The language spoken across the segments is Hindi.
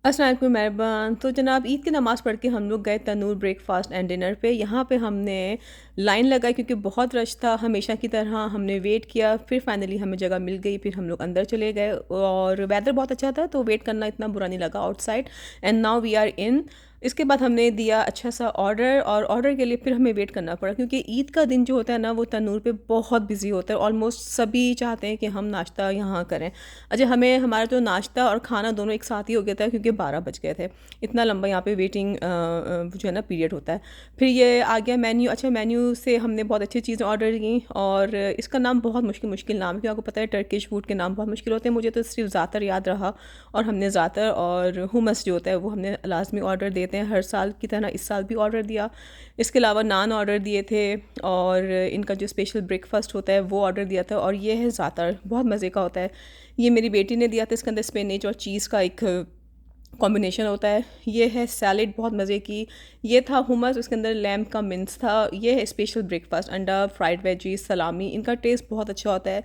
अस्सलाम वालेकुम मेहरबान। तो जनाब ईद की नमाज़ पढ़ के हम लोग गए तनूर ब्रेकफ़ास्ट एंड डिनर पे। यहाँ पे हमने लाइन लगाई क्योंकि बहुत रश था। हमेशा की तरह हमने वेट किया, फिर फाइनली हमें जगह मिल गई। फिर हम लोग अंदर चले गए और वेदर बहुत अच्छा था तो वेट करना इतना बुरा नहीं लगा outside. And now we are in. इसके बाद हमने दिया अच्छा सा ऑर्डर और ऑर्डर के लिए फिर हमें वेट करना पड़ा क्योंकि ईद का दिन जो होता है ना वो तनूर पे बहुत बिजी होता है। ऑलमोस्ट सभी चाहते हैं कि हम नाश्ता यहाँ करें। अच्छा, हमें हमारा जो नाश्ता और खाना दोनों एक साथ ही हो गया था क्योंकि 12 बज गए थे। इतना लंबा यहाँ पे वेटिंग जो है ना पीरियड होता है। फिर ये आ गया मेन्यू। अच्छा, मेन्यू से हमने बहुत अच्छी चीज़ें ऑर्डर की और इसका नाम बहुत मुश्किल मुश्किल नाम है क्योंकि आपको पता है टर्किश फूड के नाम बहुत मुश्किल होते हैं। मुझे तो सिर्फ ज़ातर याद रहा और हमने ज़ातर और हुमस जो होता है वो हमने लाजमी ऑर्डर देते हैं हर साल की तरह इस साल भी ऑर्डर दिया। इसके अलावा नान ऑर्डर दिए थे और इनका जो स्पेशल ब्रेकफास्ट होता है वो ऑर्डर दिया था और ये है ज़ातर, बहुत मज़े का होता है। ये मेरी बेटी ने दिया था। इसके अंदर स्पिनच और चीज़ का एक कॉम्बिनेशन होता है। ये है सैलेड बहुत मज़े की। ये था हुमस, उसके अंदर लैम्प का मिन्स था। ये है स्पेशल ब्रेकफास्ट, अंडा, फ्राइड वेजीज, सलामी। इनका टेस्ट बहुत अच्छा होता है,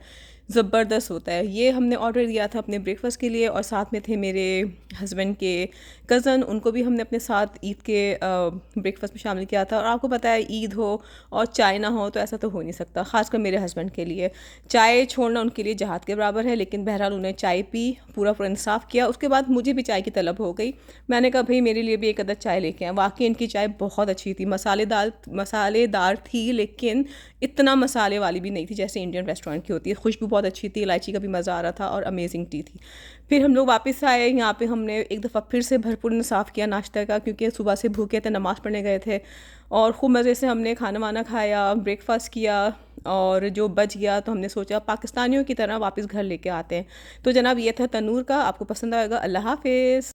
ज़बरदस्त होता है। ये हमने ऑर्डर दिया था अपने ब्रेकफास्ट के लिए और साथ में थे मेरे हस्बैंड के कज़न, उनको भी हमने अपने साथ ईद के ब्रेकफास्ट में शामिल किया था। और आपको पता है ईद हो और चाय ना हो तो ऐसा तो हो नहीं सकता, ख़ासकर मेरे हस्बैंड के लिए। चाय छोड़ना उनके लिए जहाद के बराबर है, लेकिन बहरहाल उन्हें चाय पी, पूरा पूरा इंसाफ किया। उसके बाद मुझे भी चाय की तलब हो गई। मैंने कहा भाई मेरे लिए भी एक अदद चाय लेके आए। वाकई इनकी चाय बहुत अच्छी थी, मसालेदार थी लेकिन इतना मसाले वाली भी नहीं थी जैसे इंडियन रेस्टोरेंट की होती है। खुशबू बहुत अच्छी थी, इलायची का भी मज़ा आ रहा था और अमेजिंग टी थी। फिर हम लोग वापस आए। यहाँ पे हमने एक दफ़ा फिर से भरपूर इंसाफ किया नाश्ते का क्योंकि सुबह से भूखे थे, नमाज़ पढ़ने गए थे और खूब मज़े से हमने खाना वाना खाया, ब्रेकफास्ट किया और जो बच गया तो हमने सोचा पाकिस्तानियों की तरह वापस घर लेके आते हैं। तो जनाब ये था तनूर का। आपको पसंद आएगा। अल्लाह हाफ़िज़।